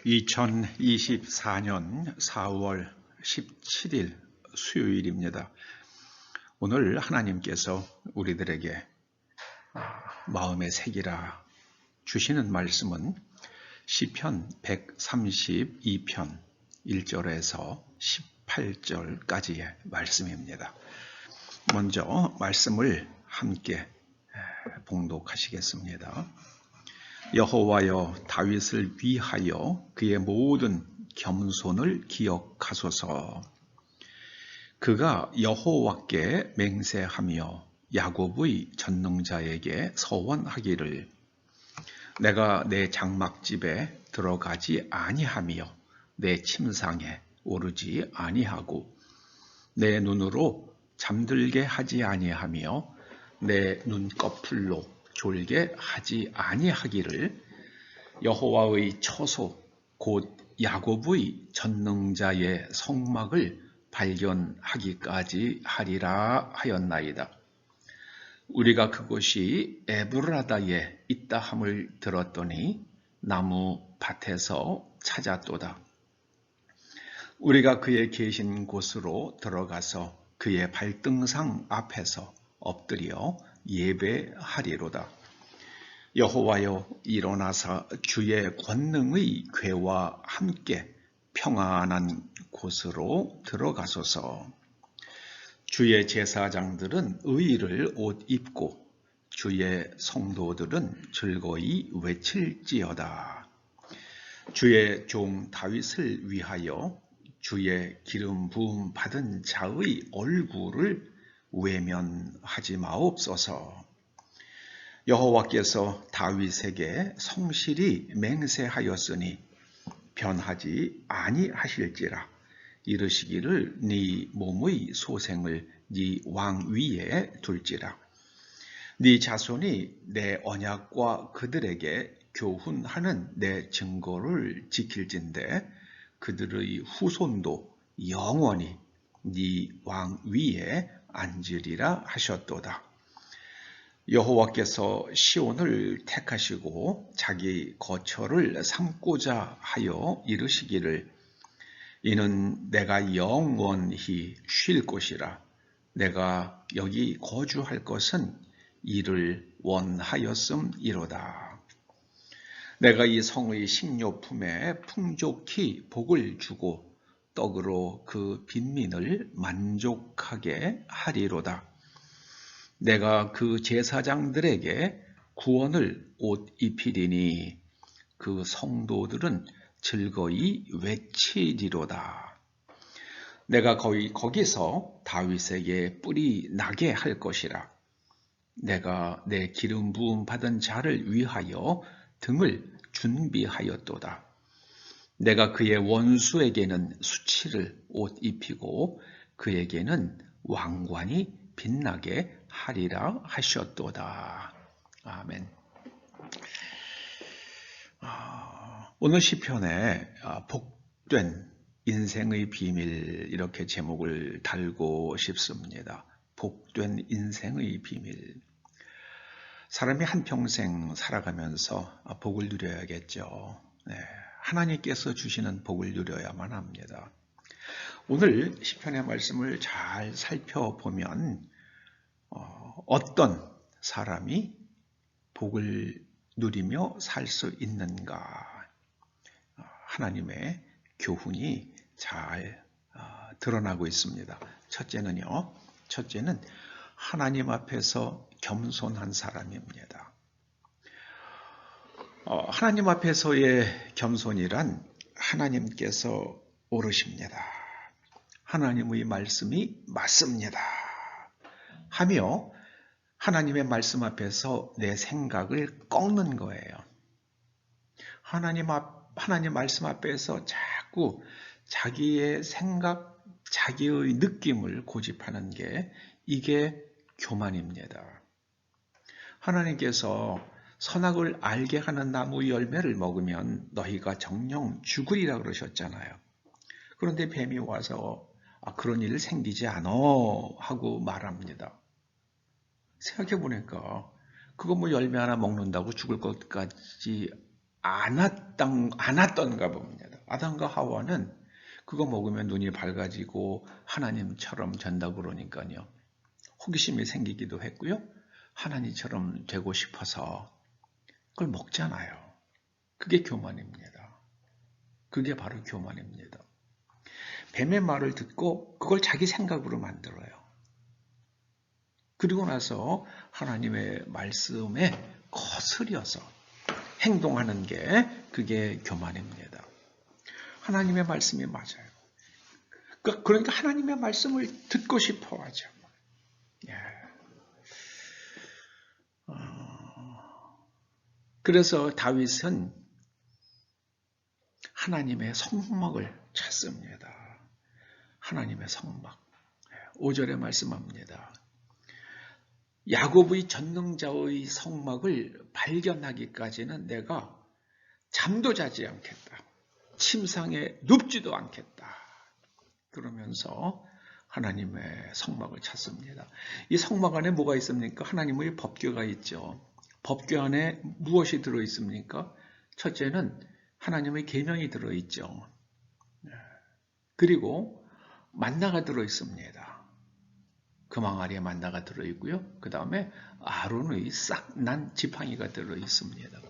2024년 4월 17일 수요일입니다. 오늘 하나님께서 우리들에게 마음에 새기라 주시는 말씀은 시편 132편 1절에서 18절까지의 말씀입니다. 먼저 말씀을 함께 봉독하시겠습니다. 여호와여, 다윗을 위하여 그의 모든 겸손을 기억하소서. 그가 여호와께 맹세하며 야곱의 전능자에게 서원하기를, 내가 내 장막집에 들어가지 아니하며 내 침상에 오르지 아니하고 내 눈으로 잠들게 하지 아니하며 내 눈꺼풀로 졸게 하지 아니하기를, 여호와의 처소 곧 야곱의 전능자의 성막을 발견하기까지 하리라 하였나이다. 우리가 그곳이 에브라다에 있다 함을 들었더니 나무 밭에서 찾았도다. 우리가 그의 계신 곳으로 들어가서 그의 발등상 앞에서 엎드려 예배하리로다. 여호와여, 일어나사 주의 권능의 궤와 함께 평안한 곳으로 들어가소서. 주의 제사장들은 의를 옷 입고 주의 성도들은 즐거이 외칠지어다. 주의 종 다윗을 위하여 주의 기름 부음 받은 자의 얼굴을 외면하지 마옵소서. 여호와께서 다윗에게 성실히 맹세하였으니 변하지 아니하실지라. 이르시기를, 네 몸의 소생을 네 왕 위에 둘지라. 네 자손이 내 언약과 그들에게 교훈하는 내 증거를 지킬진대 그들의 후손도 영원히 네 왕 위에 앉으리라 하셨도다. 여호와께서 시온을 택하시고 자기 거처를 삼고자 하여 이르시기를, 이는 내가 영원히 쉴 곳이라. 내가 여기 거주할 것은 이를 원하였음이로다. 내가 이 성의 식료품에 풍족히 복을 주고 떡으로 그 빈민을 만족하게 하리로다. 내가 그 제사장들에게 구원을 옷 입히리니 그 성도들은 즐거이 외치리로다. 내가 거기서 다윗에게 뿔이 나게 할 것이라. 내가 내 기름 부음 받은 자를 위하여 등을 준비하였도다. 내가 그의 원수에게는 수치를 옷 입히고 그에게는 왕관이 빛나게 하리라 하셨도다. 아멘. 오늘 시편에 복된 인생의 비밀, 이렇게 제목을 달고 싶습니다. 복된 인생의 비밀. 사람이 한평생 살아가면서 복을 누려야겠죠. 네, 하나님께서 주시는 복을 누려야만 합니다. 오늘 시편의 말씀을 잘 살펴보면 어떤 사람이 복을 누리며 살 수 있는가, 하나님의 교훈이 잘 드러나고 있습니다. 첫째는 하나님 앞에서 겸손한 사람입니다. 하나님 앞에서의 겸손이란 하나님께서 오르십니다. 하나님의 말씀이 맞습니다 하며 하나님의 말씀 앞에서 내 생각을 꺾는 거예요. 하나님 말씀 앞에서 자꾸 자기의 생각, 자기의 느낌을 고집하는 게, 이게 교만입니다. 하나님께서 선악을 알게 하는 나무 열매를 먹으면 너희가 정녕 죽으리라 그러셨잖아요. 그런데 뱀이 와서 그런 일 생기지 않아 하고 말합니다. 생각해 보니까 그거 열매 하나 먹는다고 죽을 것까지 않았던가 봅니다. 아담과 하와는 그거 먹으면 눈이 밝아지고 하나님처럼 된다고 그러니까요. 호기심이 생기기도 했고요. 하나님처럼 되고 싶어서 그걸 먹잖아요. 그게 교만입니다. 그게 바로 교만입니다. 뱀의 말을 듣고 그걸 자기 생각으로 만들어요. 그리고 나서 하나님의 말씀에 거스려서 행동하는 게 그게 교만입니다. 하나님의 말씀이 맞아요. 그러니까 하나님의 말씀을 듣고 싶어 하죠. 그래서 다윗은 하나님의 성막을 찾습니다. 하나님의 성막. 5절에 말씀합니다. 야곱의 전능자의 성막을 발견하기까지는 내가 잠도 자지 않겠다. 침상에 눕지도 않겠다. 그러면서 하나님의 성막을 찾습니다. 이 성막 안에 뭐가 있습니까? 하나님의 법궤가 있죠. 법궤 안에 무엇이 들어있습니까? 첫째는 하나님의 계명이 들어있죠. 그리고 만나가 들어있습니다. 금왕 아래에 만나가 들어있고요. 그 다음에 아론의 싹 난 지팡이가 들어있습니다.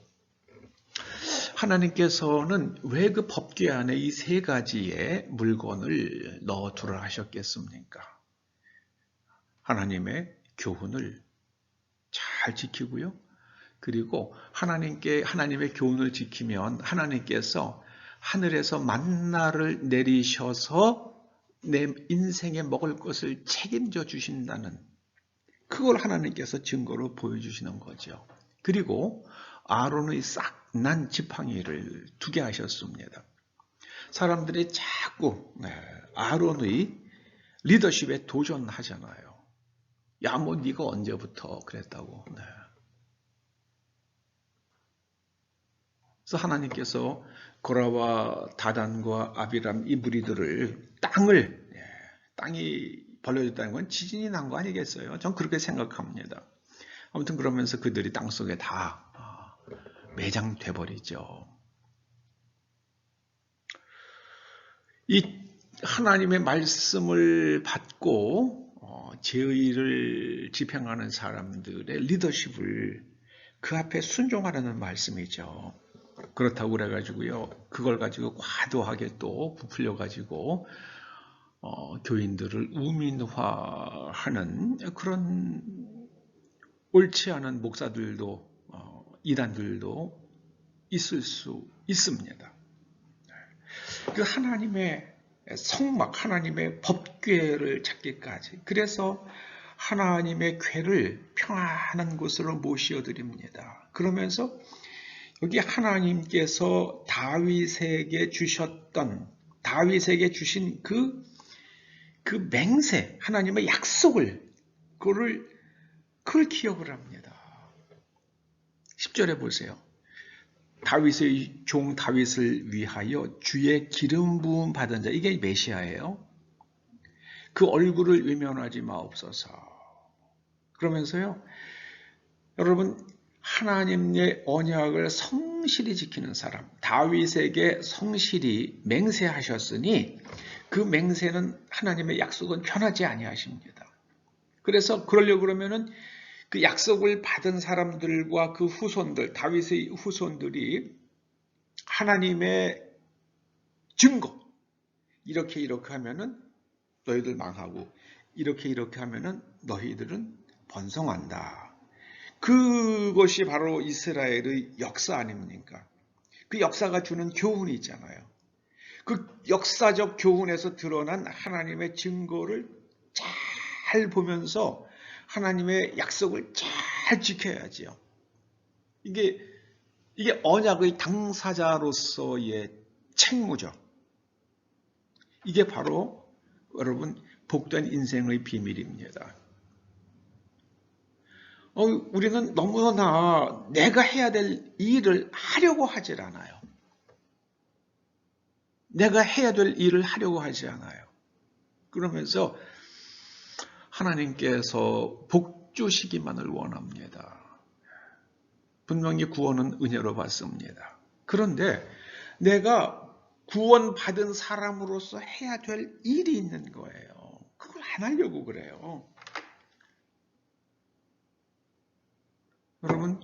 하나님께서는 왜 그 법궤 안에 이 세 가지의 물건을 넣어두라 하셨겠습니까? 하나님의 교훈을 잘 지키고요. 그리고 하나님의 교훈을 지키면 하나님께서 하늘에서 만나를 내리셔서 내 인생에 먹을 것을 책임져 주신다는 그걸 하나님께서 증거로 보여주시는 거죠. 그리고 아론의 싹 난 지팡이를 두게 하셨습니다. 사람들이 자꾸 아론의 리더십에 도전하잖아요. 야, 뭐 네가 언제부터 그랬다고. 그래서 하나님께서 고라와 다단과 아비람 이 무리들을 땅이 벌려졌다는 건 지진이 난 거 아니겠어요? 전 그렇게 생각합니다. 아무튼 그러면서 그들이 땅 속에 다 매장돼 버리죠. 이 하나님의 말씀을 받고 제의를 집행하는 사람들의 리더십을 그 앞에 순종하라는 말씀이죠. 그렇다고 그래가지고요, 그걸 가지고 과도하게 또 부풀려 가지고 교인들을 우민화하는 그런 옳지 않은 목사들도 이단들도 있을 수 있습니다. 그 하나님의 성막, 하나님의 법궤를 찾기까지. 그래서 하나님의 궤를 평안한 곳으로 모시어드립니다. 그러면서 여기 하나님께서 다윗에게 주신 그 맹세, 하나님의 약속을, 그걸 기억을 합니다. 10절에 보세요. 다윗의 종 다윗을 위하여 주의 기름 부음 받은 자, 이게 메시아예요. 그 얼굴을 외면하지 마옵소서. 그러면서요, 여러분, 하나님의 언약을 성실히 지키는 사람, 다윗에게 성실히 맹세하셨으니 그 맹세는 하나님의 약속은 변하지 아니하십니다. 그래서 그러려고 그러면은 그 약속을 받은 사람들과 그 후손들, 다윗의 후손들이 하나님의 증거, 이렇게 하면은 너희들 망하고 이렇게 하면은 너희들은 번성한다. 그것이 바로 이스라엘의 역사 아닙니까? 그 역사가 주는 교훈이 있잖아요. 그 역사적 교훈에서 드러난 하나님의 증거를 잘 보면서 하나님의 약속을 잘 지켜야지요. 이게 언약의 당사자로서의 책무죠. 이게 바로 여러분 복된 인생의 비밀입니다. 우리는 너무나 내가 해야 될 일을 하려고 하질 않아요. 내가 해야 될 일을 하려고 하지 않아요. 그러면서 하나님께서 복 주시기만을 원합니다. 분명히 구원은 은혜로 받습니다. 그런데 내가 구원받은 사람으로서 해야 될 일이 있는 거예요. 그걸 안 하려고 그래요. 여러분,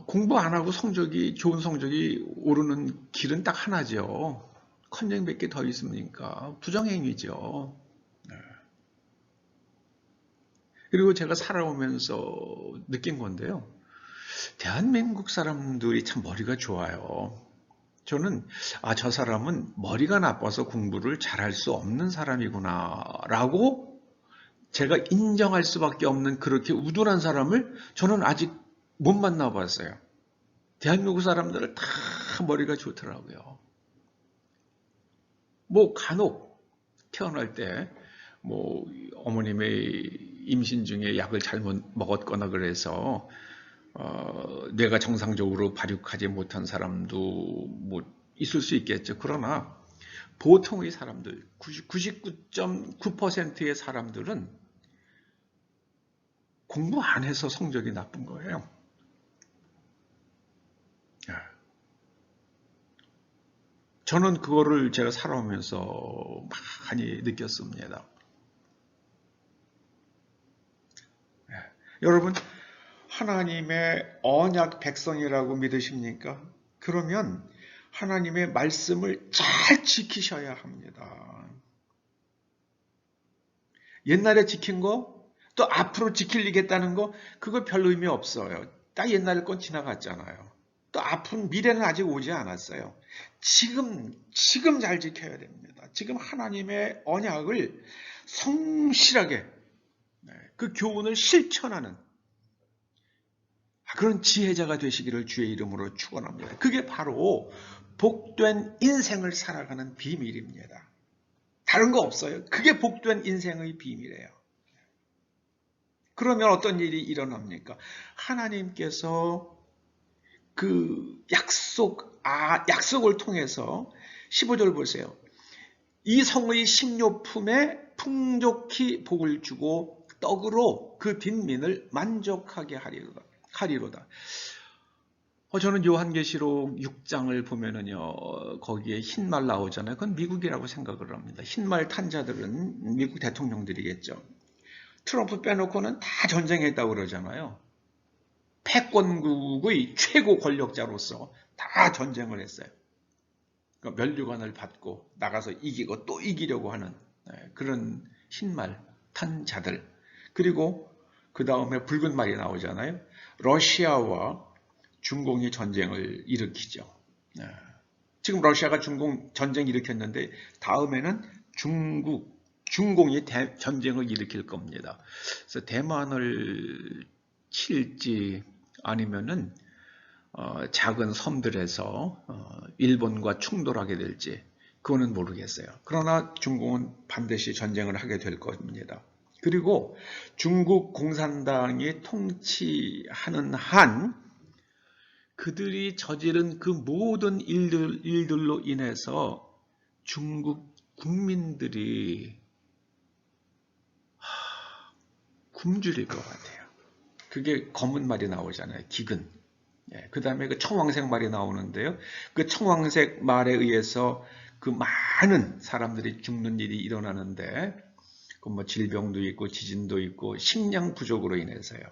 공부 안 하고 좋은 성적이 오르는 길은 딱 하나죠. 컨닝 몇 개 더 있습니까? 부정행위죠. 네. 그리고 제가 살아오면서 느낀 건데요. 대한민국 사람들이 참 머리가 좋아요. 저는 저 사람은 머리가 나빠서 공부를 잘할 수 없는 사람이구나 라고 제가 인정할 수밖에 없는 그렇게 우둔한 사람을 저는 아직 못 만나봤어요. 대한민국 사람들은 다 머리가 좋더라고요. 뭐 간혹 태어날 때 뭐 어머님의 임신 중에 약을 잘못 먹었거나 그래서 뇌가 정상적으로 발육하지 못한 사람도 뭐 있을 수 있겠죠. 그러나 보통의 사람들, 99.9%의 사람들은 공부 안 해서 성적이 나쁜 거예요. 저는 그거를 제가 살아오면서 많이 느꼈습니다. 여러분, 하나님의 언약 백성이라고 믿으십니까? 그러면 하나님의 말씀을 잘 지키셔야 합니다. 옛날에 지킨 거, 또 앞으로 지키겠다는 거, 그거 별 의미 없어요. 다 옛날 건 지나갔잖아요. 또 앞은 미래는 아직 오지 않았어요. 지금 잘 지켜야 됩니다. 지금 하나님의 언약을 성실하게 그 교훈을 실천하는 그런 지혜자가 되시기를 주의 이름으로 축원합니다. 그게 바로 복된 인생을 살아가는 비밀입니다. 다른 거 없어요. 그게 복된 인생의 비밀이에요. 그러면 어떤 일이 일어납니까? 하나님께서 그 약속을 통해서 15절 보세요. 이 성의 식료품에 풍족히 복을 주고 떡으로 그 빈민을 만족하게 하리로다. 저는 요한계시록 6장을 보면은요, 거기에 흰말 나오잖아요. 그건 미국이라고 생각을 합니다. 흰말 탄 자들은 미국 대통령들이겠죠. 트럼프 빼놓고는 다 전쟁했다고 그러잖아요. 패권국의 최고 권력자로서 다 전쟁을 했어요. 그러니까 면류관을 받고 나가서 이기고 또 이기려고 하는 그런 흰말 탄 자들. 그리고 그 다음에 붉은 말이 나오잖아요. 러시아와 중공이 전쟁을 일으키죠. 지금 러시아가 중공 전쟁 일으켰는데 다음에는 중공이 전쟁을 일으킬 겁니다. 그래서 대만을 칠지 아니면은 작은 섬들에서 일본과 충돌하게 될지 그거는 모르겠어요. 그러나 중공은 반드시 전쟁을 하게 될 겁니다. 그리고 중국 공산당이 통치하는 한 그들이 저지른 그 모든 일들로 인해서 중국 국민들이 굶주릴 것 같아요. 그게 검은 말이 나오잖아요. 기근. 그 다음에 그 청황색 말이 나오는데요. 그 청황색 말에 의해서 그 많은 사람들이 죽는 일이 일어나는데 그 뭐 질병도 있고 지진도 있고 식량 부족으로 인해서요.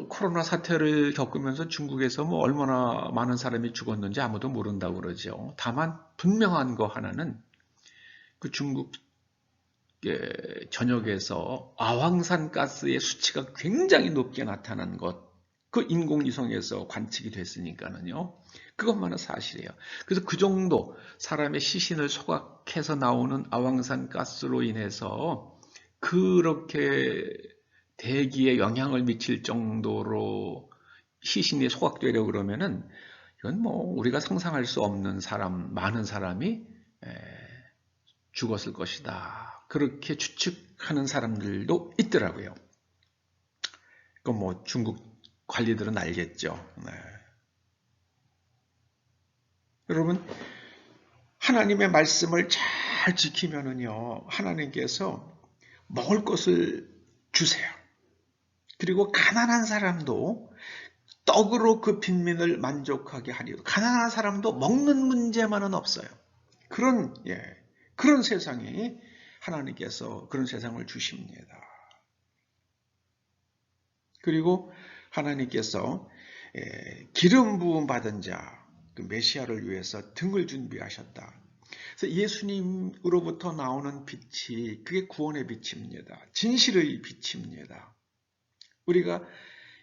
코로나 사태를 겪으면서 중국에서 뭐 얼마나 많은 사람이 죽었는지 아무도 모른다고 그러죠. 다만 분명한 거 하나는 그 중국 전역에서 아황산 가스의 수치가 굉장히 높게 나타난 것, 그 인공위성에서 관측이 됐으니까는요. 그것만은 사실이에요. 그래서 그 정도 사람의 시신을 소각해서 나오는 아황산 가스로 인해서 그렇게 대기에 영향을 미칠 정도로 시신이 소각되려고 그러면은 이건 뭐 우리가 상상할 수 없는 많은 사람이 죽었을 것이다. 그렇게 추측하는 사람들도 있더라고요. 그건 뭐 중국 관리들은 알겠죠. 여러분, 하나님의 말씀을 잘 지키면은요, 하나님께서 먹을 것을 주세요. 그리고 가난한 사람도 떡으로 그 빈민을 만족하게 하리로. 가난한 사람도 먹는 문제만은 없어요. 그런 세상이 하나님께서 그런 세상을 주십니다. 그리고 하나님께서 기름 부음 받은 자, 그 메시아를 위해서 등을 준비하셨다. 그래서 예수님으로부터 나오는 빛이 그게 구원의 빛입니다. 진실의 빛입니다. 우리가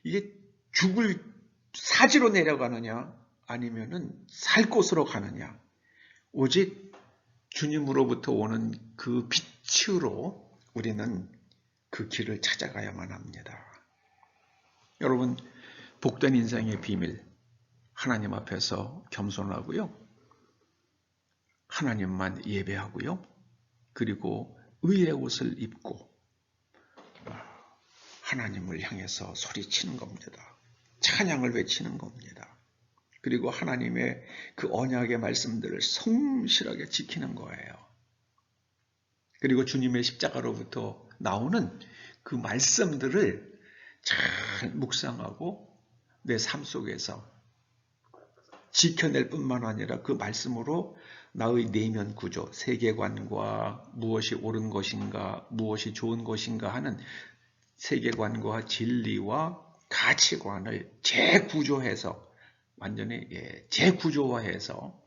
이게 죽을 사지로 내려가느냐 아니면은 살 곳으로 가느냐, 오직 주님으로부터 오는 그 빛으로 우리는 그 길을 찾아가야만 합니다. 여러분, 복된 인생의 비밀, 하나님 앞에서 겸손하고요, 하나님만 예배하고요, 그리고 의의 옷을 입고 하나님을 향해서 소리치는 겁니다. 찬양을 외치는 겁니다. 그리고 하나님의 그 언약의 말씀들을 성실하게 지키는 거예요. 그리고 주님의 십자가로부터 나오는 그 말씀들을 잘 묵상하고 내 삶 속에서 지켜낼 뿐만 아니라 그 말씀으로 나의 내면 구조, 세계관과 무엇이 옳은 것인가, 무엇이 좋은 것인가 하는 세계관과 진리와 가치관을 재구조해서, 완전히 재구조화해서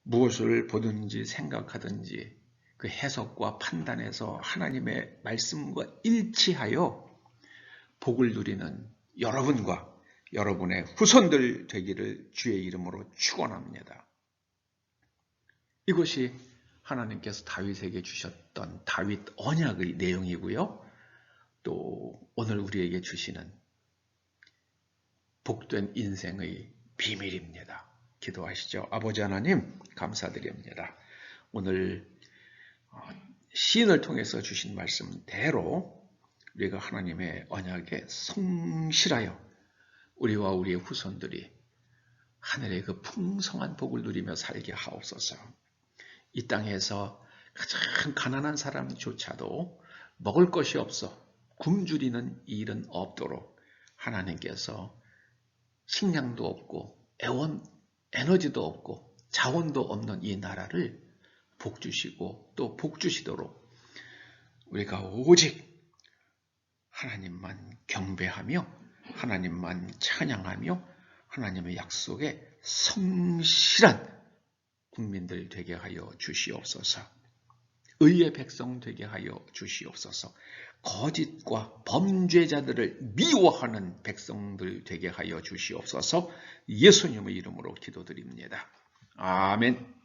무엇을 보든지 생각하든지 그 해석과 판단에서 하나님의 말씀과 일치하여 복을 누리는 여러분과 여러분의 후손들 되기를 주의 이름으로 축원합니다. 이것이 하나님께서 다윗에게 주셨던 다윗 언약의 내용이고요. 또 오늘 우리에게 주시는 복된 인생의 비밀입니다. 기도하시죠. 아버지 하나님, 감사드립니다. 오늘 시인을 통해서 주신 말씀대로 우리가 하나님의 언약에 성실하여 우리와 우리의 후손들이 하늘의 그 풍성한 복을 누리며 살게 하옵소서. 이 땅에서 가장 가난한 사람조차도 먹을 것이 없어 굶주리는 일은 없도록 하나님께서 식량도 없고 에너지도 없고 자원도 없는 이 나라를 복 주시고 또 복 주시도록 우리가 오직 하나님만 경배하며 하나님만 찬양하며 하나님의 약속에 성실한 국민들 되게 하여 주시옵소서. 의의 백성 되게 하여 주시옵소서. 거짓과 범죄자들을 미워하는 백성들 되게 하여 주시옵소서. 예수님의 이름으로 기도드립니다. 아멘.